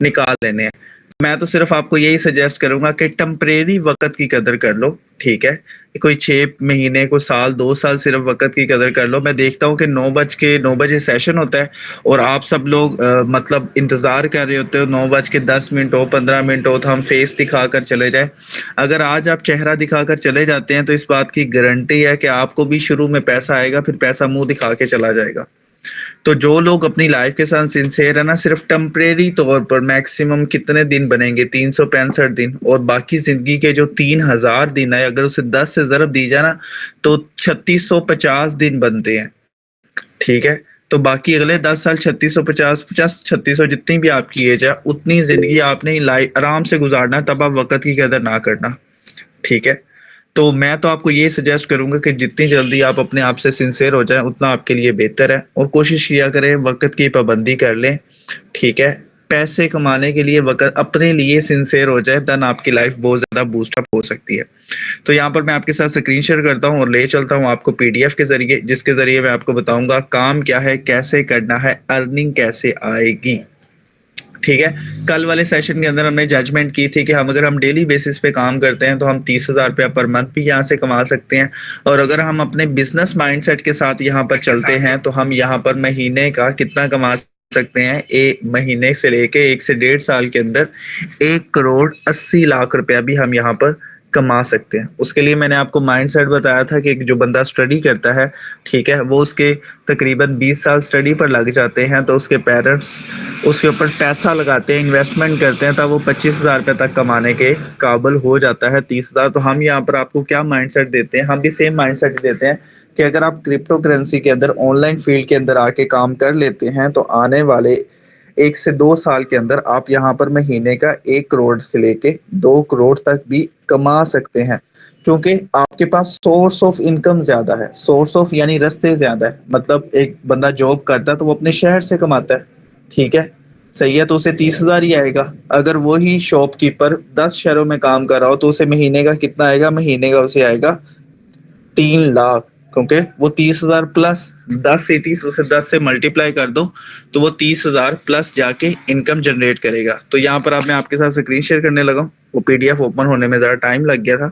निकाल लेने हैं। मैं तो सिर्फ आपको यही सजेस्ट करूंगा कि टेम्परेरी वक्त की कदर कर लो, ठीक है। कोई 6 महीने, कोई साल, 2 साल सिर्फ वक्त की कदर कर लो। मैं देखता हूँ कि 9 बजे सेशन होता है और आप सब लोग मतलब इंतज़ार कर रहे होते हो 9:10 हो, 15 मिनट हो, तो हम फेस दिखाकर चले जाए। अगर आज आप चेहरा दिखाकर चले जाते हैं तो इस बात की गारंटी है कि आपको भी शुरू में पैसा आएगा, फिर पैसा मुंह दिखा के चला जाएगा। तो जो लोग अपनी लाइफ के साथ सिंसियर है ना, सिर्फ टेम्परेरी तौर पर मैक्सिमम कितने दिन बनेंगे, 365 दिन, और बाकी जिंदगी के जो 3000 दिन है, अगर उसे 10 से ज़रब दी जाए ना तो 3650 दिन बनते हैं, ठीक है। तो बाकी अगले 10 साल 3650 जितनी भी आपकी एज है उतनी जिंदगी आपने लाइफ आराम से गुजारना, तब आप वक्त की कदर ना करना, ठीक है। तो मैं तो आपको ये सजेस्ट करूंगा कि जितनी जल्दी आप अपने आप से सिंसियर हो जाएं उतना आपके लिए बेहतर है, और कोशिश किया करें वक्त की पाबंदी कर लें, ठीक है। पैसे कमाने के लिए वक्त अपने लिए सिंसियर हो जाए, देन आपकी लाइफ बहुत ज़्यादा बूस्टअप हो सकती है। तो यहाँ पर मैं आपके साथ स्क्रीन शेयर करता हूँ और ले चलता हूँ आपको पीडीएफ के ज़रिए, जिसके ज़रिए मैं आपको बताऊँगा काम क्या है, कैसे करना है, अर्निंग कैसे आएगी, ठीक है। कल वाले सेशन के अंदर हमने जजमेंट की थी कि अगर हम डेली बेसिस पे काम करते हैं तो हम 30,000 रुपया पर मंथ भी यहाँ से कमा सकते हैं, और अगर हम अपने बिजनेस माइंडसेट के साथ यहाँ पर चलते हैं तो हम यहाँ पर महीने का कितना कमा सकते हैं, एक महीने से लेके 1 से 1.5 साल के अंदर 1,80,00,000 रुपया भी हम यहाँ पर कमा सकते हैं। उसके लिए मैंने आपको माइंडसेट बताया था कि जो बंदा स्टडी करता है, ठीक है, वो उसके तकरीबन 20 साल स्टडी पर लग जाते हैं, तो उसके पेरेंट्स उसके ऊपर पैसा लगाते हैं, इन्वेस्टमेंट करते हैं, तब वो 25,000 रुपये तक कमाने के काबिल हो जाता है, 30,000। तो हम यहाँ पर आपको क्या माइंडसेट देते हैं, हम भी सेम माइंडसेट देते हैं कि अगर आप क्रिप्टो करेंसी के अंदर ऑनलाइन फील्ड के अंदर आके काम कर लेते हैं तो आने वाले 1 से 2 साल के अंदर आप यहाँ पर महीने का 1 करोड़ से लेके 2 करोड़ तक भी कमा सकते हैं, क्योंकि आपके पास सोर्स ऑफ इनकम ज्यादा है। सोर्स ऑफ यानी रास्ते ज्यादा है, मतलब एक बंदा जॉब करता है तो वो अपने शहर से कमाता है, ठीक है, सही है, तो उसे 30,000 ही आएगा। अगर वही शॉपकीपर 10 शहरों में काम कर रहा हो तो उसे महीने का कितना आएगा, महीने का उसे आएगा 3 लाख, क्योंकि वो 30,000 प्लस 10 से 30, उसे 10 से मल्टीप्लाई कर दो तो वो 30,000 प्लस जाके इनकम जनरेट करेगा। तो यहाँ पर अब मैं आपके साथ स्क्रीन शेयर करने लगा हूँ, वो पीडीएफ ओपन होने में ज़रा टाइम लग गया था,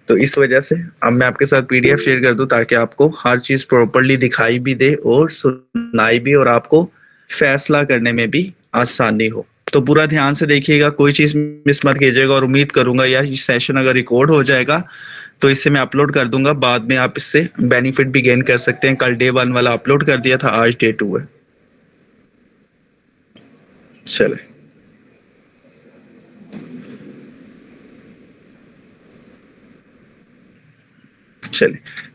तो इस वजह से अब मैं आपके साथ पीडीएफ शेयर कर दूं ताकि आपको हर चीज़ प्रॉपर्ली दिखाई भी दे और सुनाई भी, और आपको फैसला करने में भी आसानी हो। तो पूरा ध्यान से देखिएगा, कोई चीज़ मिस मत कीजिएगा, और उम्मीद करूंगा यार ये सेशन अगर रिकॉर्ड हो जाएगा तो इससे मैं अपलोड कर दूंगा, बाद में आप इससे बेनिफिट भी गेन कर सकते हैं। कल डे 1 वाला अपलोड कर दिया था, आज डे 2 है। चले,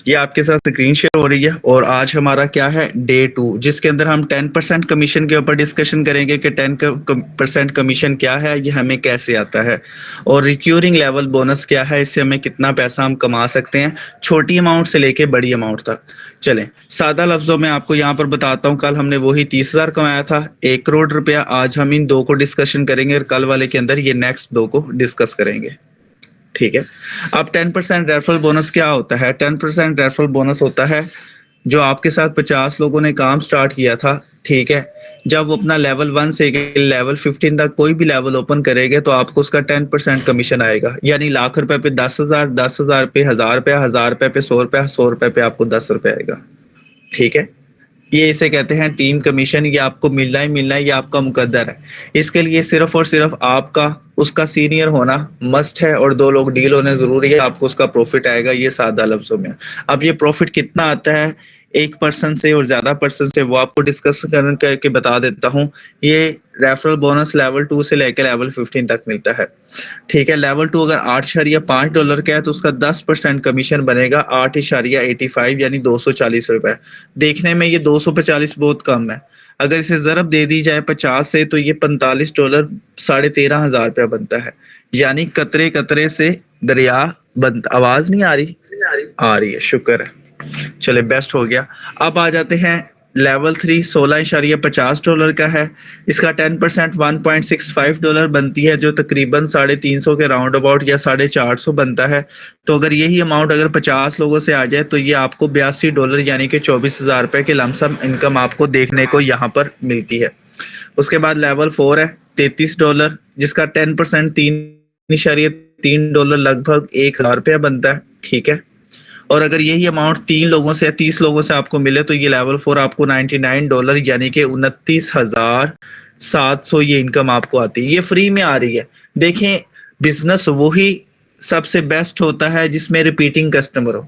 ये आपके साथ स्क्रीन शेयर हो रही है, और आज हमारा क्या है, डे 2, जिसके अंदर हम 10% कमीशन के ऊपर डिस्कशन करेंगे कि 10% कमीशन क्या है, ये हमें कैसे आता है, और रिक्यूरिंग लेवल बोनस क्या है, इससे हमें कितना पैसा हम कमा सकते हैं, छोटी अमाउंट से लेके बड़ी अमाउंट तक। चलें, सादा लफ्जों में आपको यहाँ पर बताता हूँ, कल हमने वही 30,000 कमाया था, 1 करोड़ रुपया। आज हम इन 2 को डिस्कशन करेंगे और कल वाले के अंदर ये नेक्स्ट 2 को डिस्कस करेंगे, ठीक है। अब 10% रेफरल बोनस क्या होता है? 10% रेफरल बोनस होता है जो आपके साथ 50 लोगों ने काम स्टार्ट किया था, ठीक है, जब वो अपना लेवल 1 से लेवल 15 तक कोई भी लेवल ओपन करेंगे तो आपको उसका 10% कमीशन आएगा, यानी लाख रुपए पे 10,000, 10,000 पे 1,000 रुपया, 1,000 रुपये पे 100 रुपया, 100 रुपये पे आपको 10 रुपये आएगा, ठीक है। ये इसे कहते हैं टीम कमीशन, ये आपको मिलना ही मिलना है, ये आपका मुकद्दर है। इसके लिए सिर्फ और सिर्फ आपका उसका सीनियर होना मस्ट है, और 2 लोग डील होने जरूरी है, आपको उसका प्रॉफिट आएगा। ये सादा लफ्जों में। अब ये प्रॉफिट कितना आता है एक पर्सन से और ज्यादा पर्सन से, वो आपको डिस्कस करके बता देता हूँ। ये रेफरल बोनस लेवल 2 से लेकर लेवल 15 तक मिलता है, ठीक है। लेवल 2 अगर $8.5 का है तो उसका 10% कमीशन बनेगा 8.85 यानी 240 रुपए। देखने में ये 245 बहुत कम है, अगर इसे ज़रब दे दी जाए 50 से तो ये $45 13,500 रुपया बनता है, यानी कतरे कतरे से दरिया आवाज नहीं आ रही? आ रही है, शुक्र है, चले बेस्ट हो गया। अब आ जाते हैं लेवल 3, $16.50 का है, इसका 10% $1.65 बनती है, जो तकरीबन 350 के राउंड अबाउट या 450 बनता है। तो अगर यही अमाउंट अगर 50 लोगों से आ जाए तो ये आपको $82 यानी कि 24,000 रुपये की लमसम इनकम आपको देखने को यहाँ पर मिलती है। उसके बाद लेवल 4 है, $33, जिसका 10% $3.3 लगभग $1,000 बनता है, ठीक है। और अगर यही अमाउंट 3 लोगों से या 30 लोगों से आपको मिले तो ये लेवल 4 आपको $99 यानी कि 29,700 ये इनकम आपको आती है, ये फ्री में आ रही है। देखें, बिजनेस वही सबसे बेस्ट होता है जिसमें रिपीटिंग कस्टमर हो,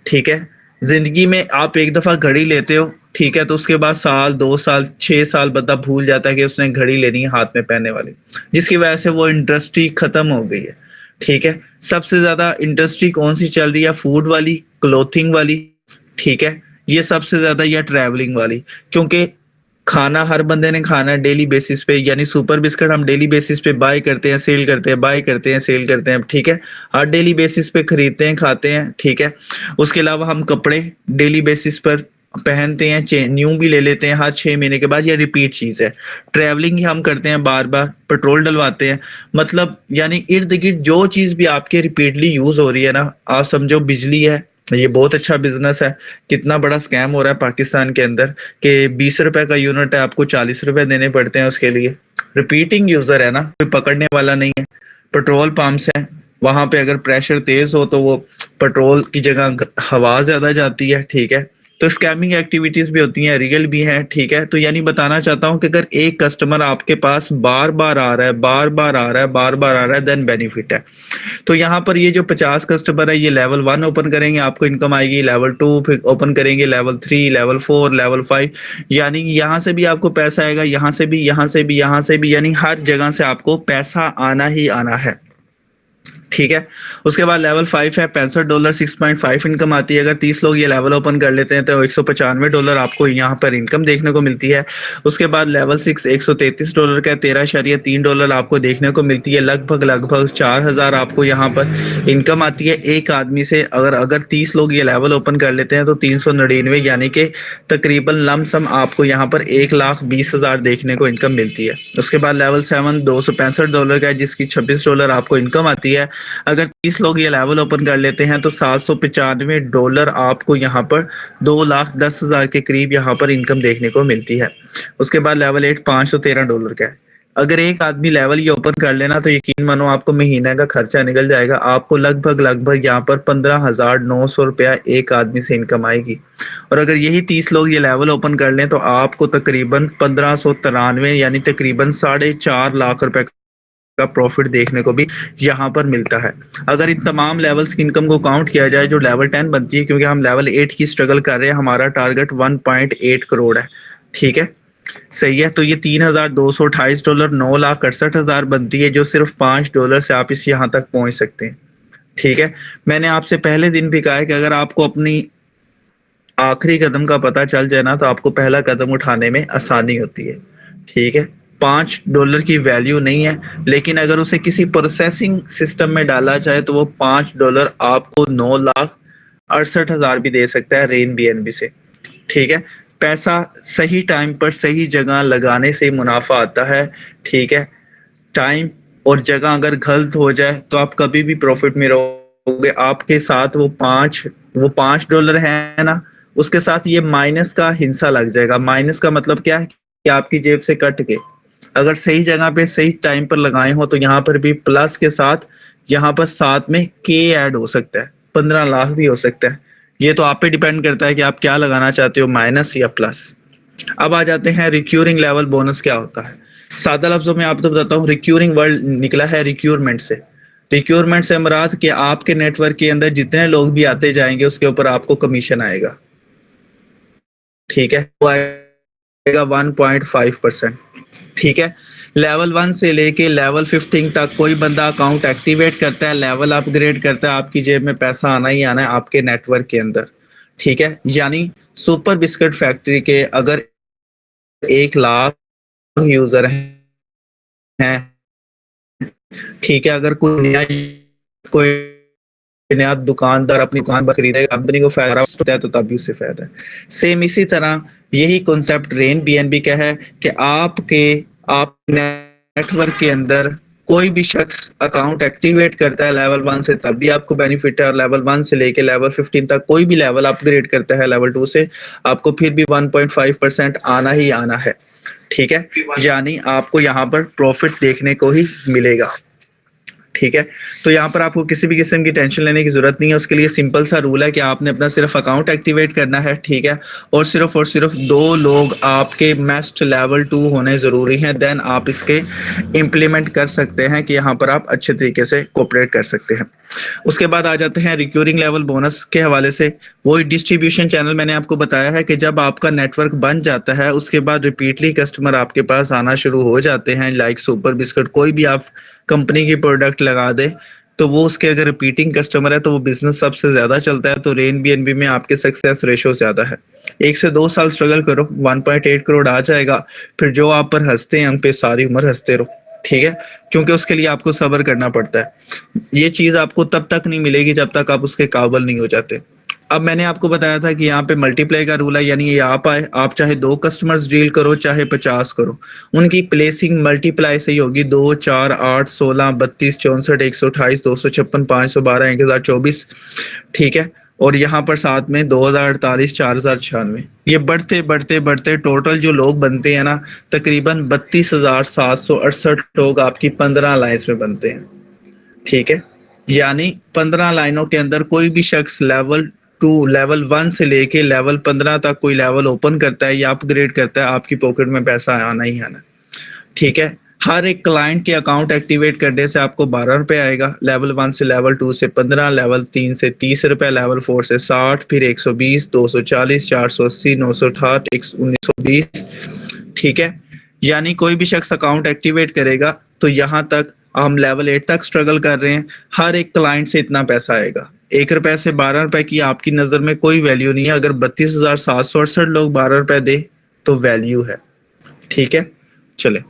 ठीक है। जिंदगी में आप एक दफा घड़ी लेते हो, ठीक है, तो उसके बाद साल 2 साल 6 साल बंदा भूल जाता है कि उसने घड़ी लेनी है हाथ में पहनने वाली, जिसकी वजह से वो इंडस्ट्री खत्म हो गई है, ठीक है। सबसे ज्यादा इंडस्ट्री कौन सी चल रही है? फूड वाली, क्लोथिंग वाली, ठीक है, ये सबसे ज्यादा, या ट्रैवलिंग वाली, क्योंकि खाना हर बंदे ने खाना है डेली बेसिस पे, यानी सुपर बिस्किट हम डेली बेसिस पे बाय करते हैं, सेल करते हैं, बाय करते हैं, सेल करते हैं, ठीक है, हर डेली बेसिस पे खरीदते हैं, खाते हैं, ठीक है। उसके अलावा हम कपड़े डेली बेसिस पर पहनते हैं, न्यू भी ले लेते हैं हर 6 महीने के बाद, ये रिपीट चीज है। ट्रैवलिंग ही हम करते हैं बार बार, पेट्रोल डलवाते हैं, मतलब यानी इर्द गिर्द जो चीज भी आपके रिपीटली यूज हो रही है ना, आप समझो बिजली है, ये बहुत अच्छा बिजनेस है। कितना बड़ा स्कैम हो रहा है पाकिस्तान के अंदर कि 20 रुपए का यूनिट है, आपको 40 रुपए देने पड़ते हैं उसके लिए। रिपीटिंग यूजर है ना, कोई पकड़ने वाला नहीं है। पेट्रोल पंप्स हैं, वहां पे अगर प्रेशर तेज हो तो वो पेट्रोल की जगह हवा ज्यादा जाती है, ठीक है। तो स्कैमिंग एक्टिविटीज भी होती हैं, रियल भी हैं, ठीक है। तो यानी बताना चाहता हूं कि अगर एक कस्टमर आपके पास बार बार आ रहा है, बार बार आ रहा है, बार बार आ रहा है, देन बेनिफिट है। तो यहाँ पर ये जो 50 कस्टमर है, ये लेवल 1 ओपन करेंगे, आपको इनकम आएगी। लेवल 2 फिर ओपन करेंगे, लेवल 3, लेवल 4, लेवल 5, यानी यहाँ से भी आपको पैसा आएगा, यहाँ से भी, यहाँ से भी, यहाँ से भी, यानी हर जगह से आपको पैसा आना ही आना है, ठीक है। उसके बाद लेवल 5 है, $65, 6.5 इनकम आती है। अगर 30 लोग ये लेवल ओपन कर लेते हैं तो $195 आपको यहाँ पर इनकम देखने को मिलती है। उसके बाद लेवल 6 $133 का $13.3 आपको देखने को मिलती है। लगभग 4,000 आपको यहाँ पर इनकम आती है एक आदमी से। अगर 30 लोग ये लेवल ओपन कर लेते हैं तो 399, यानी कि तकरीबन लमसम आपको यहाँ पर 1,20,000 देखने को इनकम मिलती है। उसके बाद लेवल 7 $265 का है, जिसकी $26 आपको इनकम आती है। अगर 30 लोग ये लेवल ओपन कर लेते हैं तो $795 आपको यहाँ पर 2,10,000 के करीब यहाँ पर इनकम देखने को मिलती है। उसके बाद लेवल 8 $513 का है। अगर एक आदमी लेवल ये ओपन कर लेना तो यकीन मानो आपको महीने का खर्चा निकल जाएगा। आपको लगभग यहाँ पर 15,900 रुपया एक आदमी से इनकम आएगी। और अगर यही 30 लोग ये लेवल ओपन कर लें तो आपको तकरीबन 1593, यानी तकरीबन 4.5 लाख रुपए का प्रॉफिट देखने को भी यहाँ पर मिलता है। अगर इन तमाम लेवल्स की इनकम को काउंट किया जाए जो लेवल 10 बनती है, क्योंकि हम लेवल 8 की स्ट्रगल कर रहे हैं, हमारा टारगेट 1.8 करोड़ है, ठीक है, सही है। तो ये $3,228, 9,68,000 बनती है, जो सिर्फ $5 से आप इस यहाँ तक पहुंच सकते हैं, ठीक है। मैंने आपसे पहले दिन भी कहा है कि अगर आपको अपनी आखिरी कदम का पता चल जाए ना तो आपको पहला कदम उठाने में आसानी होती है, ठीक है। $5 की वैल्यू नहीं है, लेकिन अगर उसे किसी प्रोसेसिंग सिस्टम में डाला जाए तो वो $5 आपको 9,68,000 भी दे सकता है रेन BNB से, ठीक है। पैसा सही टाइम पर सही जगह लगाने से मुनाफा आता है, ठीक है। टाइम और जगह अगर गलत हो जाए तो आप कभी भी प्रॉफिट में रहोगे। आपके साथ वो $5 है ना, उसके साथ ये माइनस का हिस्सा लग जाएगा। माइनस का मतलब क्या है कि आपकी जेब से कट के अगर सही जगह पे सही टाइम पर लगाए हो तो यहाँ पर भी प्लस के साथ यहाँ पर साथ में के ऐड हो सकता है, 15 लाख भी हो सकता है। ये तो आप पे डिपेंड करता है कि आप क्या लगाना चाहते हो, माइनस या प्लस। अब आ जाते हैं रिक्यूरिंग लेवल बोनस क्या होता है। सादा लफ्जों में आपको बताता हूँ, रिक्यूरिंग वर्ड निकला है रिक्यूरमेंट से। रिक्यूरमेंट से मुराद कि आपके नेटवर्क के अंदर जितने लोग भी आते जाएंगे उसके ऊपर आपको कमीशन आएगा, ठीक है, वो आएगा 1.5%, ठीक है। लेवल 1 से लेके लेवल 15 तक कोई बंदा अकाउंट एक्टिवेट करता है, लेवल अपग्रेड करता है, आपकी जेब में पैसा आना ही आना है आपके नेटवर्क के अंदर, ठीक है। यानी सुपर बिस्किट फैक्ट्री के अगर 1 लाख यूजर हैं, ठीक है, अगर कोई नया दुकानदार अपनी दुकान पर खरीदेगा, कंपनी को फायदा होता है तो तभी उसे फायदा है। सेम इसी तरह यही कॉन्सेप्ट रेन BNB का है कि आप नेटवर्क के अंदर कोई भी शख्स अकाउंट एक्टिवेट करता है लेवल 1 से तब भी आपको बेनिफिट है, और लेवल 1 से लेके लेवल 15 तक कोई भी लेवल अपग्रेड करता है लेवल 2 से, आपको फिर भी 1.5% आना ही आना है। ठीक है, यानी आपको यहाँ पर प्रॉफिट देखने को ही मिलेगा। ठीक है, तो यहाँ पर आपको किसी भी किस्म की टेंशन लेने की जरूरत नहीं है। उसके लिए सिंपल सा रूल है कि आपने अपना सिर्फ अकाउंट एक्टिवेट करना है। ठीक है, और सिर्फ 2 लोग आपके मस्ट लेवल 2 होने ज़रूरी हैं, देन आप इसके इम्प्लीमेंट कर सकते हैं कि यहाँ पर आप अच्छे तरीके से कोऑपरेट कर सकते हैं। उसके बाद आ जाते हैं रिक्यूरिंग लेवल बोनस के हवाले से। वही डिस्ट्रीब्यूशन चैनल मैंने आपको बताया है कि जब आपका नेटवर्क बन जाता है उसके बाद रिपीटली कस्टमर आपके पास आना शुरू हो जाते हैं, लाइक सुपर बिस्किट, कोई भी आप कंपनी की प्रोडक्ट लगा दे तो वो उसके अगर रिपीटिंग कस्टमर है तो वो बिजनेस सबसे ज्यादा चलता है। तो रेन बीएनबी में आपके सक्सेस रेशो ज्यादा है। 1 से 2 साल स्ट्रगल करो, 1.8 करोड़ आ जाएगा, फिर जो आप पर हंसते हैं हम पे सारी उम्र हंसते रहो। ठीक है, क्योंकि उसके लिए आपको सब्र करना पड़ता है। ये चीज आपको तब तक नहीं मिलेगी जब तक आप उसके काबिल नहीं हो जाते। अब मैंने आपको बताया था कि यहाँ पे मल्टीप्लाई का रूल है, यानी ये आप आए, आप चाहे 2 कस्टमर्स डील करो चाहे 50 करो, उनकी प्लेसिंग मल्टीप्लाई से ही होगी। 2, 4, 8, 16, 32, 64, 128, 256, 512, 1024। ठीक है, और यहाँ पर साथ में 2048, 4096, ये बढ़ते बढ़ते बढ़ते टोटल जो लोग बनते हैं ना, तकरीबन 32,768 लोग आपकी 15 लाइन्स में बनते हैं। ठीक है, यानी 15 लाइनों के अंदर कोई भी शख्स लेवल 1 से लेके लेवल 15 तक कोई लेवल ओपन करता है या अपग्रेड करता है, आपकी पॉकेट में पैसा आना ही आना। ठीक है, हर एक क्लाइंट के अकाउंट एक्टिवेट करने से आपको 12 रुपए आएगा, लेवल 1 से लेवल 2 से 15, लेवल 3 से 30 रुपए, लेवल 4 से 60, फिर 120, 240, 480, 968, 1920। ठीक है, यानी कोई भी शख्स अकाउंट एक्टिवेट करेगा तो यहाँ तक हम लेवल 8 तक स्ट्रगल कर रहे हैं, हर एक क्लाइंट से इतना पैसा आएगा। 1 रुपए से 12 रुपए की आपकी नज़र में कोई वैल्यू नहीं है, अगर 32,768 लोग 12 रुपए दे तो वैल्यू है। ठीक है, चले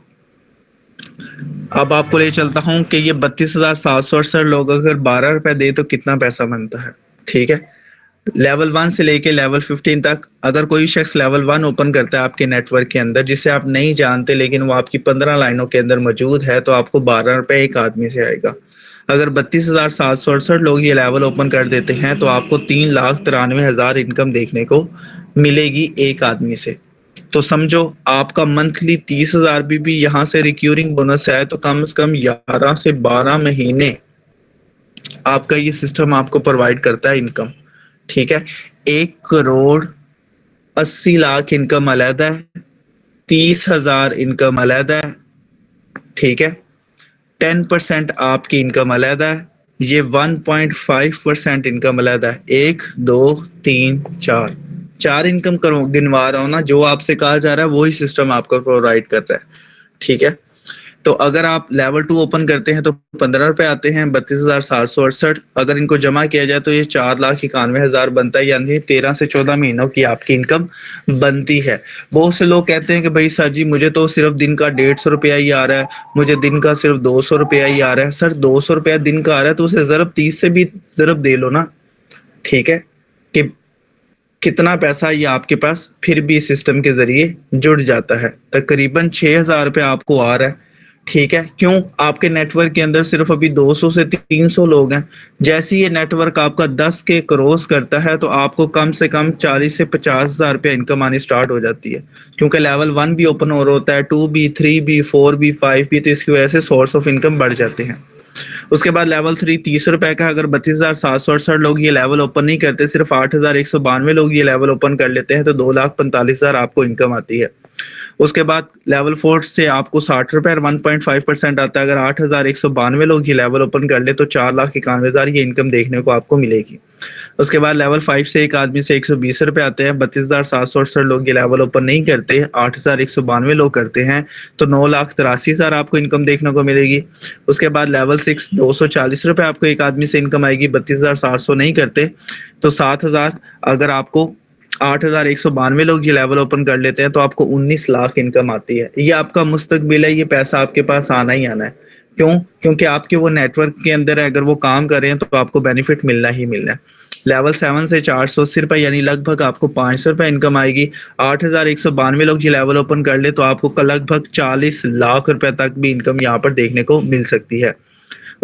अब आपको ले चलता हूँ कि ये 32,768 लोग अगर 12 रुपए दे तो कितना पैसा बनता है। ठीक है, लेवल 1 से लेके लेवल 15 तक अगर कोई शख्स लेवल 1 ओपन करता है आपके नेटवर्क के अंदर, जिसे आप नहीं जानते लेकिन वो आपकी 15 लाइनों के अंदर मौजूद है, तो आपको 12 रुपए एक आदमी से आएगा। अगर 32,768 लोग ये लेवल ओपन कर देते हैं तो आपको 3,93,000 इनकम देखने को मिलेगी एक आदमी से। तो समझो आपका मंथली 30,000 भी यहाँ से रिक्यूरिंग बोनस है, तो कम से कम 11 से 12 महीने आपका ये सिस्टम आपको प्रोवाइड करता है इनकम। ठीक है, 1,80,00,000 इनकम अलग है, 30,000 इनकम अलग है। ठीक है, 10% आपकी इनकम अलग है, ये 1.5% इनकम अलग है। 1, 2, 3, 4 इनकम गिनवा रहा हूँ ना, जो आपसे कहा जा रहा है वही सिस्टम आपको प्रोवाइड कर रहा है। ठीक है, तो अगर आप लेवल 2 ओपन करते हैं तो 15 रुपए आते हैं, 32,768, अगर इनको जमा किया जाए तो ये 4,91,000 बनता है, यानी 13 से 14 महीनों की आपकी इनकम बनती है। बहुत से लोग कहते हैं कि भाई सर जी मुझे तो सिर्फ दिन का 150 रुपया ही आ रहा है, मुझे दिन का सिर्फ 200 रुपया ही आ रहा है। सर 200 रुपया दिन का आ रहा है तो उसे ज़रब 30 से भी ज़रब दे लो ना। ठीक है, कि कितना पैसा ये आपके पास फिर भी सिस्टम के जरिए जुड़ जाता है, तकरीबन 6,000 रुपये आपको आ रहा है। ठीक है, क्यों? आपके नेटवर्क के अंदर सिर्फ अभी 200 से 300 लोग हैं। जैसे ये नेटवर्क आपका 10 के क्रॉस करता है तो आपको कम से कम 40 से 50,000 रुपये इनकम आनी स्टार्ट हो जाती है, क्योंकि लेवल 1 भी ओपन हो रहा होता है, 2 भी, 3 भी, 4 भी, 5 भी, तो इसकी वजह से सोर्स ऑफ इनकम बढ़ जाते हैं। उसके बाद लेवल 3 30 रुपए का, अगर 32,768 लोग ये लेवल ओपन नहीं करते, सिर्फ 8,192 लोग ये लेवल ओपन कर लेते हैं, तो 2,45,000 आपको इनकम आती है। उसके बाद लेवल 4 से आपको 60 रुपए और 1.5% आता है। अगर 8,192 लोग ये लेवल ओपन कर ले तो 4,91,000 ये इनकम देखने को आपको मिलेगी। उसके बाद लेवल 5 से एक आदमी से 120 रुपए आते हैं। 32,768 लोग ये लेवल ओपन नहीं करते, 8,192 लोग करते हैं, तो 9,83,000 आपको इनकम देखने को मिलेगी। उसके बाद लेवल 6 240 रुपए आपको एक आदमी से इनकम आएगी। 32,700 नहीं करते तो 7,000। अगर आपको 8,192 लोग ये लेवल ओपन कर लेते हैं तो आपको 19 लाख इनकम आती है। ये आपका मुस्तकबिल है, ये पैसा आपके पास आना ही आना है। क्यों? क्योंकि आपके वो नेटवर्क के अंदर है, अगर वो काम कर रहे हैं तो आपको बेनिफिट मिलना ही मिलना है। लेवल 7 से 480 रुपये यानी लगभग आपको 500 रुपये इनकम आएगी। 8,192 लोग जी लेवल ओपन कर ले तो आपको लगभग 40 लाख रुपए तक भी इनकम यहाँ पर देखने को मिल सकती है।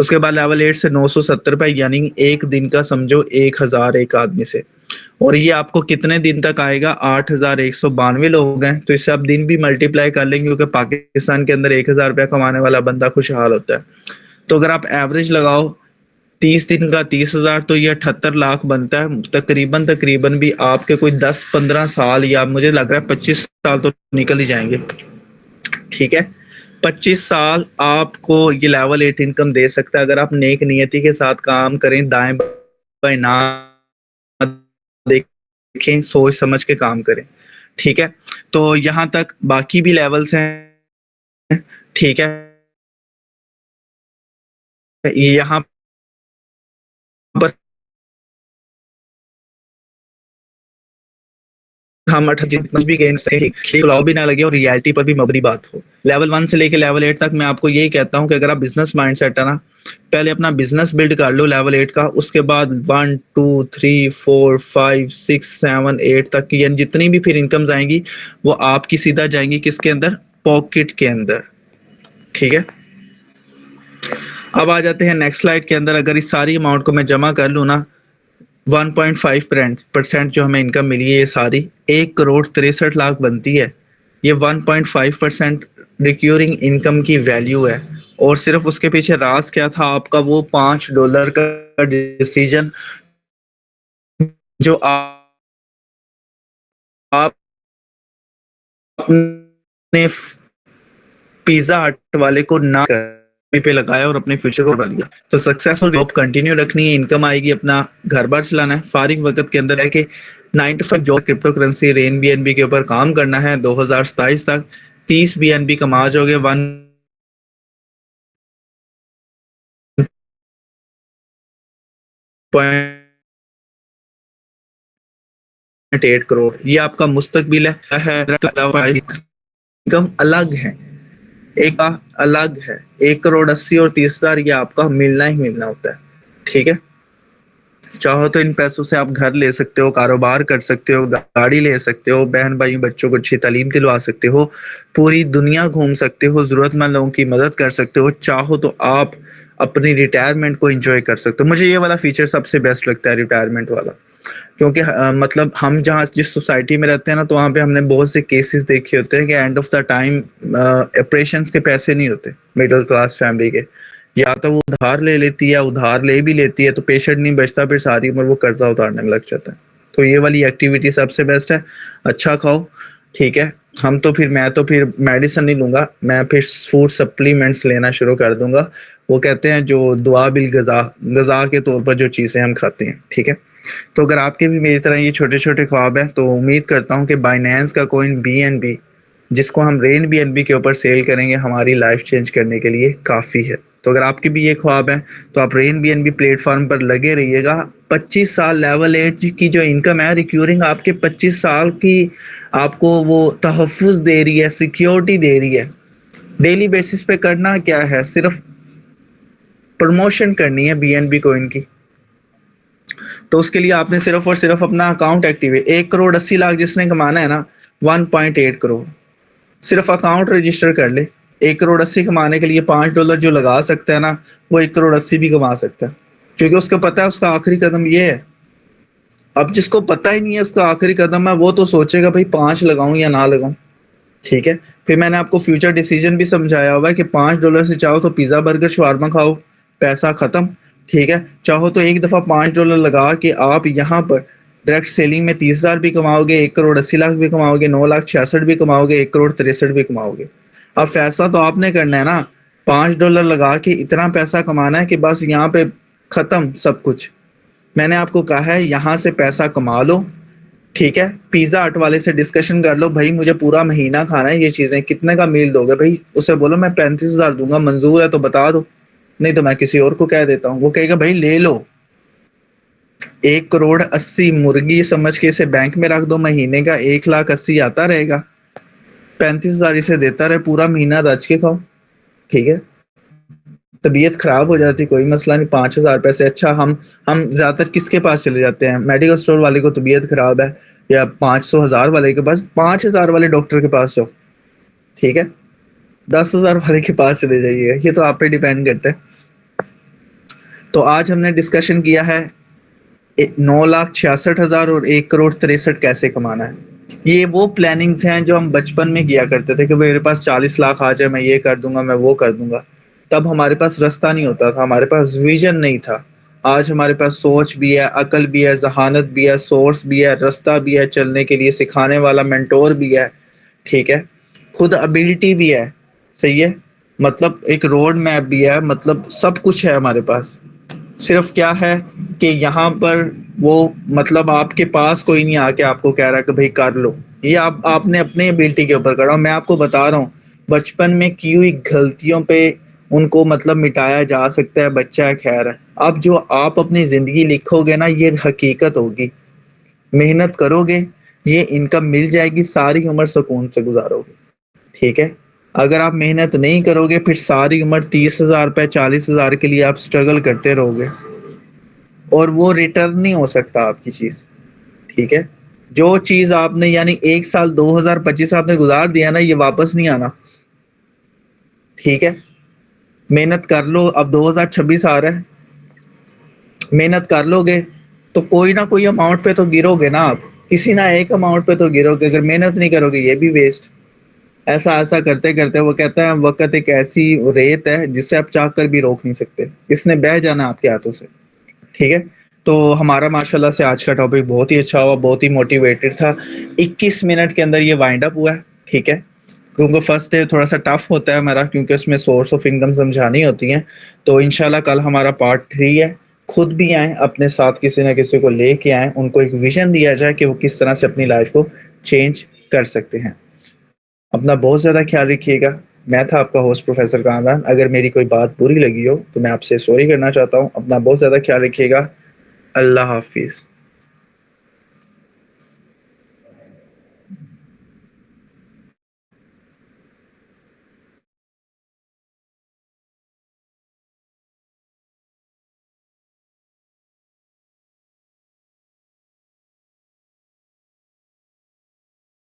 उसके बाद लेवल 8 से 970 रुपये यानी एक दिन का समझो 1000 एक आदमी से, और ये आपको कितने दिन तक आएगा? 8,192 लोग हैं तो इससे आप दिन भी मल्टीप्लाई कर लेंगे क्योंकि पाकिस्तान के अंदर 1000 रुपया कमाने वाला बंदा खुशहाल होता है। तो अगर आप एवरेज लगाओ 30 दिन का 30,000 तो ये 78 लाख बनता है। तकरीबन भी आपके कोई 10-15 साल या मुझे लग रहा है 25 साल तो निकल ही जाएंगे। ठीक है, 25 साल आपको ये लेवल 8 इनकम दे सकता है अगर आप नेक नियति के साथ काम करें, दाएं बाएं ना देखें, सोच समझ के काम करें। ठीक है, तो यहाँ तक बाकी भी लेवल्स हैं। ठीक है, यहाँ पर हम जितना भी गेन सके भी ना लगे और रियलिटी पर भी मबनी बात हो। लेवल 1 से लेके लेवल 8 तक मैं आपको यही कहता हूँ कि अगर आप बिजनेस माइंडसेट है ना, पहले अपना बिजनेस बिल्ड कर लो लेवल 8 का, उसके बाद 1 2 3 4 5 6 7 8 तक की यानी जितनी भी फिर इनकम्स आएंगी वो आपकी सीधा जाएंगी किसके अंदर? पॉकेट के अंदर। ठीक है, अब आ जाते हैं नेक्स्ट स्लाइड के अंदर। अगर इस सारी अमाउंट को मैं जमा कर लूँ ना, 1.5% जो हमें इनकम मिली है ये सारी 1,63,00,000 बनती है। ये 1.5% रिक्यूरिंग इनकम की वैल्यू है। और सिर्फ उसके पीछे राज क्या था आपका? वो $5 का डिसीजन जो आपने पिज्जा हट वाले को ना पे लगाया और अपने फ्यूचर को बढ़ा दिया। तो सक्सेसफुल जॉब कंटिन्यू रखनी है, इनकम आएगी, अपना घर बार चलाना है, फारिग वक्त के अंदर है कि 9 to 5 job crypto currency rain BNB के ऊपर काम करना है। 2027 तक 30 बीएनबी कमा जाओगे, 1.8 करोड़ ये आपका मुस्तकबिल है। इनकम अलग है, एक अलग है। 1,80,00,000 और 30,000 ये आपका मिलना ही मिलना होता है। ठीक है, चाहो तो इन पैसों से आप घर ले सकते हो, कारोबार कर सकते हो, गाड़ी ले सकते हो, बहन भाई बच्चों को अच्छी तालीम दिलवा सकते हो, पूरी दुनिया घूम सकते हो, जरूरतमंद लोगों की मदद कर सकते हो। चाहो तो आप अपनी रिटायरमेंट को एंजॉय कर सकते हो। मुझे ये वाला फीचर सबसे बेस्ट लगता है, रिटायरमेंट वाला, क्योंकि मतलब हम जहाँ जिस सोसाइटी में रहते हैं ना, तो वहाँ पे हमने बहुत से केसेस देखे होते हैं कि end of the time operation के पैसे नहीं होते मिडिल क्लास फैमिली के, या तो वो उधार ले लेती है, उधार ले भी लेती है तो पेशेंट नहीं बचता, फिर सारी उम्र वो कर्जा उतारने में लग जाता है। तो ये वाली एक्टिविटी सबसे बेस्ट है। अच्छा खाओ, ठीक है, मैं तो फिर मेडिसिन नहीं लूंगा, मैं फिर फूड सप्लीमेंट्स लेना शुरू कर दूंगा। वो कहते हैं जो दुआ बिल गजा गजा के तौर पर जो चीज़ें हम खाते हैं। ठीक है, तो अगर आपके भी मेरी तरह ये छोटे छोटे ख्वाब हैं तो उम्मीद करता हूँ कि बाइनेंस का कॉइन BNB जिसको हम रेन BNB के ऊपर सेल करेंगे हमारी लाइफ चेंज करने के लिए काफ़ी है। तो अगर आपके भी ये ख्वाब है तो आप रेन BNB प्लेटफॉर्म पर लगे रहिएगा। 25 साल लेवल 8 की जो इनकम है रिक्यूरिंग आपके 25 साल की आपको वो तहफ़्फ़ुज़ दे रही है, सिक्योरिटी दे रही है। डेली बेसिस पे करना क्या है, सिर्फ प्रमोशन करनी है BNB कॉइन की। तो उसके लिए आपने सिर्फ और सिर्फ अपना अकाउंट एक्टिवेट, 1,80,00,000 जिसने कमाना है ना, 1.8 करोड़ सिर्फ अकाउंट रजिस्टर कर ले। 1,80,00,000 कमाने के लिए $5 जो लगा सकता है ना, वो 1,80,00,000 भी कमा सकता है, क्योंकि उसको पता है उसका आखिरी कदम ये है। अब जिसको पता ही नहीं है उसका आखिरी कदम है, वो तो सोचेगा भाई 5 लगाऊं या ना लगाऊं। ठीक है, फिर मैंने आपको फ्यूचर डिसीजन भी समझाया हुआ है कि $5 से चाहो तो पिज़्ज़ा बर्गर शवारमा खाओ, पैसा ख़त्म। ठीक है, चाहो तो एक दफ़ा $5 लगा के आप यहाँ पर डायरेक्ट सेलिंग में 30,000 भी कमाओगे, 1,80,00,000 भी कमाओगे, 9,66,000 भी कमाओगे, 1,63,00,000 भी कमाओगे। अब फैसला तो आपने करना है ना, $5 लगा के इतना पैसा कमाना है कि बस यहाँ पे ख़त्म सब कुछ। मैंने आपको कहा है यहाँ से पैसा कमा लो। ठीक है, पिज़्ज़ा हट वाले से डिस्कशन कर लो, भाई मुझे पूरा महीना खाना है ये चीज़ें, कितने का मील दोगे? भाई उसे बोलो मैं 35,000 दूंगा, मंजूर है तो बता दो, नहीं तो मैं किसी और को कह देता हूँ। वो कहेगा भाई ले लो, 1,80,00,000 मुर्गी समझ के इसे बैंक में रख दो, महीने का 1,80,000 आता रहेगा, 35,000 इसे देता रहे, पूरा महीना रच के खाओ। ठीक है, तबीयत ख़राब हो जाती, कोई मसला नहीं, 5,000 पैसे। अच्छा, हम ज़्यादातर किसके पास चले जाते हैं? मेडिकल स्टोर वाले को तबीयत ख़राब है, या 500 हज़ार वाले के पास, 5,000 वाले डॉक्टर के पास जाओ, ठीक है? 10,000 वाले के पास चले जाइएगा, ये तो आप पे डिपेंड करता है। तो आज हमने डिस्कशन किया है 9,66,000 और 1,63,63,000 कैसे कमाना है। ये वो प्लानिंग्स हैं जो हम बचपन में किया करते थे कि मेरे पास 40 लाख आ जाए, मैं ये कर दूंगा, मैं वो कर दूंगा। तब हमारे पास रास्ता नहीं होता था, हमारे पास विजन नहीं था। आज हमारे पास सोच भी है, अकल भी है, जहानत भी है, सोर्स भी है, रास्ता भी है, चलने के लिए सिखाने वाला मेंटोर भी है, ठीक है? खुद एबिलिटी भी है, सही है? मतलब एक रोड मैप भी है, मतलब सब कुछ है हमारे पास। सिर्फ क्या है कि यहाँ पर वो मतलब आपके पास कोई नहीं आके आपको कह रहा कि भाई कर लो, ये आपने अपनी एबिलिटी के ऊपर करा। मैं आपको बता रहा हूँ, बचपन में की हुई गलतियों पे उनको मतलब मिटाया जा सकता है, बच्चा है, खैर है। अब जो आप अपनी ज़िंदगी लिखोगे ना, ये हकीकत होगी। मेहनत करोगे, ये इनकम मिल जाएगी, सारी उम्र सुकून से गुजारोगे, ठीक है? अगर आप मेहनत नहीं करोगे, फिर सारी उम्र 30,000 रुपये 40,000 के लिए आप स्ट्रगल करते रहोगे, और वो रिटर्न नहीं हो सकता आपकी चीज़, ठीक है? जो चीज़ आपने यानी 1 साल 2025 आपने गुजार दिया ना, ये वापस नहीं आना, ठीक है? मेहनत कर लो, अब 2026 आ रहा है, मेहनत कर लोगे तो कोई ना कोई अमाउंट पे तो गिरोगे ना आप, किसी ना एक अमाउंट पे तो गिरोगे। अगर मेहनत नहीं करोगे, ये भी वेस्ट। ऐसा ऐसा करते करते वो कहता है वक़्त एक ऐसी रेत है जिसे आप चाह कर भी रोक नहीं सकते, इसने बह जाना आपके हाथों से, ठीक है? तो हमारा माशाल्लाह से आज का टॉपिक बहुत ही अच्छा हुआ, बहुत ही मोटिवेटेड था। 21 मिनट के अंदर ये वाइंड अप हुआ है, ठीक है? क्योंकि फर्स्ट डे थोड़ा सा टफ होता है हमारा, क्योंकि उसमें सोर्स ऑफ इनकम समझानी होती हैं। तो इंशाल्लाह कल हमारा पार्ट 3 है। खुद भी आएँ, अपने साथ किसी ना किसी को लेके आएँ, उनको एक विज़न दिया जाए कि वो किस तरह से अपनी लाइफ को चेंज कर सकते हैं। अपना बहुत ज़्यादा ख्याल रखिएगा। मैं था आपका होस्ट प्रोफेसर कामरान। अगर मेरी कोई बात बुरी लगी हो तो मैं आपसे सॉरी करना चाहता हूँ। अपना बहुत ज़्यादा ख्याल रखिएगा। अल्लाह हाफ़िज़।